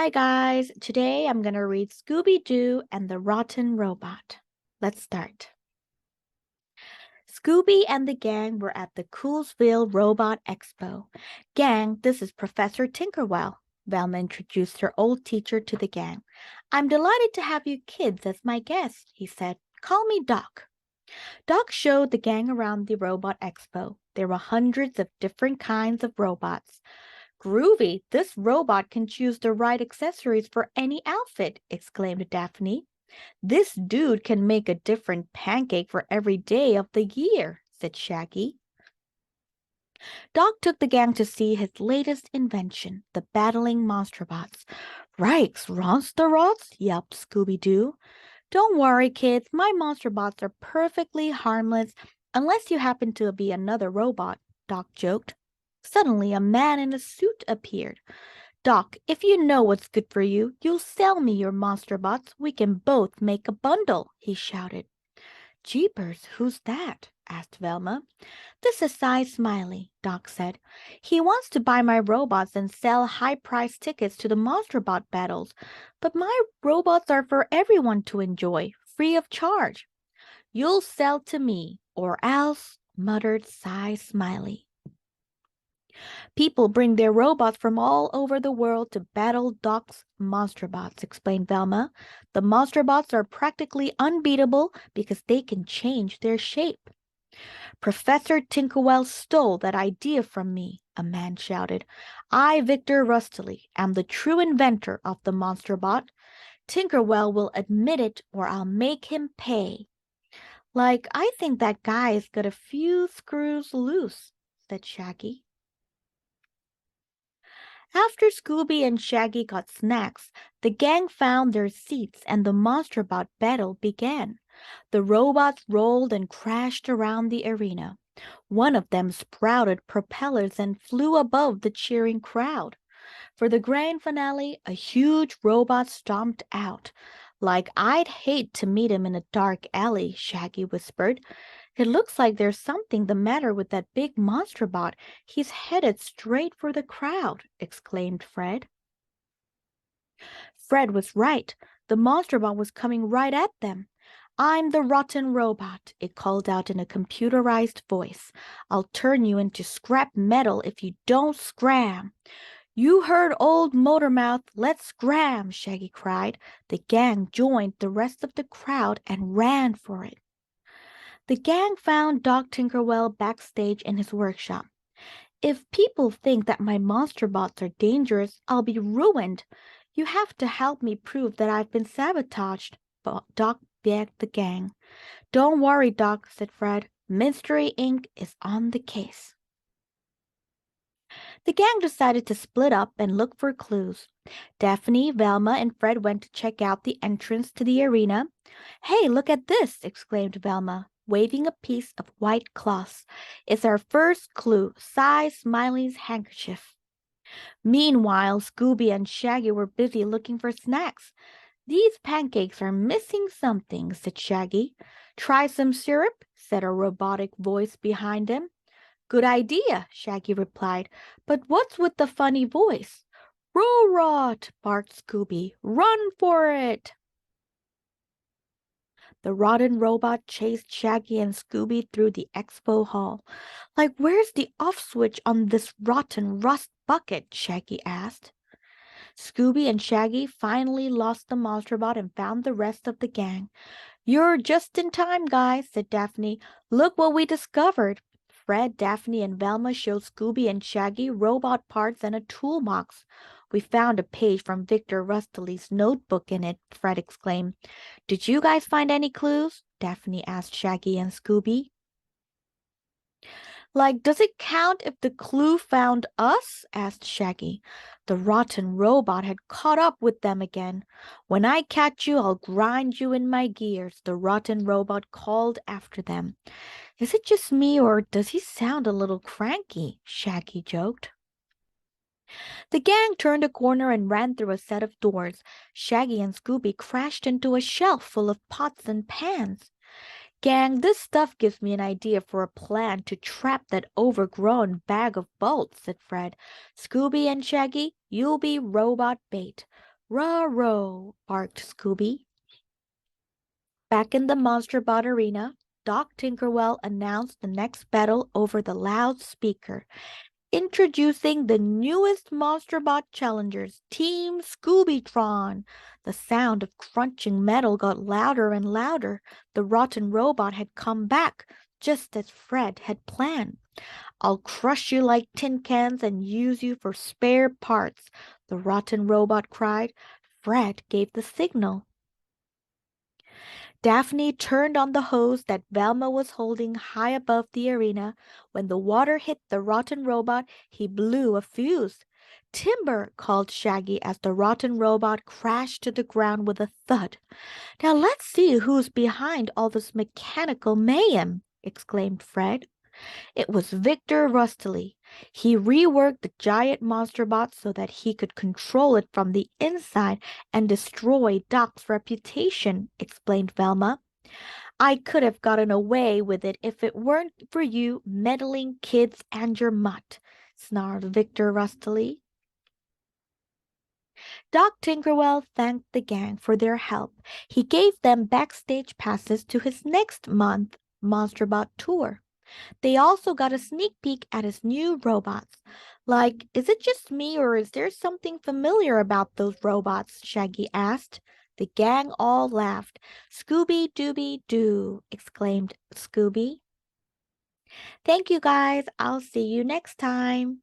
Hi guys, today I'm going to read Scooby-Doo and the Rotten Robot. Let's start. Scooby and the gang were at the Coolsville Robot Expo. Gang, this is Professor Tinkerwell. Velma introduced her old teacher to the gang. I'm delighted to have you kids as my guests, he said. Call me Doc. Doc showed the gang around the Robot Expo. There were hundreds of different kinds of robots. Groovy, this robot can choose the right accessories for any outfit, exclaimed Daphne. This dude can make a different pancake for every day of the year, said Shaggy. Doc took the gang to see his latest invention, the battling monsterbots. Rikes, monsterots, yelped Scooby-Doo. Don't worry, kids, my monsterbots are perfectly harmless unless you happen to be another robot, Doc joked. Suddenly, a man in a suit appeared. Doc, if you know what's good for you, you'll sell me your monster bots. We can both make a bundle, he shouted. Jeepers, who's that? Asked Velma. This is Cy Smiley, Doc said. He wants to buy my robots and sell high-priced tickets to the monster bot battles. But my robots are for everyone to enjoy, free of charge. You'll sell to me, or else, muttered Cy Smiley. People bring their robots from all over the world to battle Doc's monsterbots, explained Velma. The monsterbots are practically unbeatable because they can change their shape. Professor Tinkerwell stole that idea from me, a man shouted. I, Victor Rustily, am the true inventor of the monsterbot. Tinkerwell will admit it or I'll make him pay. I think that guy's got a few screws loose, said Shaggy. After Scooby and Shaggy got snacks, the gang found their seats and the monsterbot battle began. The robots rolled and crashed around the arena. One of them sprouted propellers and flew above the cheering crowd. For the grand finale, a huge robot stomped out. I'd hate to meet him in a dark alley, Shaggy whispered. It looks like there's something the matter with that big monster bot. He's headed straight for the crowd, exclaimed Fred. Fred was right. The monster bot was coming right at them. I'm the rotten robot, it called out in a computerized voice. I'll turn you into scrap metal if you don't scram. You heard old Motormouth. Let's scram, Shaggy cried. The gang joined the rest of the crowd and ran for it. The gang found Doc Tinkerwell backstage in his workshop. If people think that my monster bots are dangerous, I'll be ruined. You have to help me prove that I've been sabotaged, Doc begged the gang. Don't worry, Doc, said Fred. Mystery Inc. is on the case. The gang decided to split up and look for clues. Daphne, Velma, and Fred went to check out the entrance to the arena. Hey, look at this, exclaimed Velma, waving a piece of white cloth. It's our first clue, Cy Smiley's handkerchief. Meanwhile, Scooby and Shaggy were busy looking for snacks. These pancakes are missing something, said Shaggy. Try some syrup, said a robotic voice behind him. Good idea, Shaggy replied. But what's with the funny voice? Rot, barked Scooby. Run for it! The rotten robot chased Shaggy and Scooby through the expo hall. Where's the off switch on this rotten rust bucket? Shaggy asked. Scooby and Shaggy finally lost the monsterbot and found the rest of the gang. You're just in time, guys, said Daphne. Look what we discovered. Fred, Daphne, and Velma showed Scooby and Shaggy robot parts and a toolbox. We found a page from Victor Rustily's notebook in it, Fred exclaimed. Did you guys find any clues? Daphne asked Shaggy and Scooby. Does it count if the clue found us? Asked Shaggy. The rotten robot had caught up with them again. When I catch you, I'll grind you in my gears, the rotten robot called after them. Is it just me, or does he sound a little cranky? Shaggy joked. The gang turned a corner and ran through a set of doors. Shaggy and Scooby crashed into a shelf full of pots and pans. Gang, this stuff gives me an idea for a plan to trap that overgrown bag of bolts, said Fred. Scooby and Shaggy, you'll be robot bait. "Rah-roh!" barked Scooby. Back in the monsterbot arena, Doc Tinkerwell announced the next battle over the loudspeaker. Introducing the newest monsterbot challengers, Team Scoobytron. The sound of crunching metal got louder and louder. The rotten robot had come back, just as Fred had planned. "I'll crush you like tin cans and use you for spare parts," the rotten robot cried. Fred gave the signal. Daphne turned on the hose that Velma was holding high above the arena. When the water hit the rotten robot, he blew a fuse. "Timber!" called Shaggy as the rotten robot crashed to the ground with a thud. "Now let's see who's behind all this mechanical mayhem!" exclaimed Fred. It was Victor Rustily. He reworked the giant monster bot so that he could control it from the inside and destroy Doc's reputation, explained Velma. "I could have gotten away with it if it weren't for you meddling kids and your mutt," snarled Victor rustily. Doc Tinkerwell thanked the gang for their help. He gave them backstage passes to his next month Monsterbot tour. They also got a sneak peek at his new robots. "Like, is it just me or is there something familiar about those robots?" Shaggy asked. The gang all laughed. "Scooby-Dooby-Doo!" exclaimed Scooby. Thank you guys. I'll see you next time.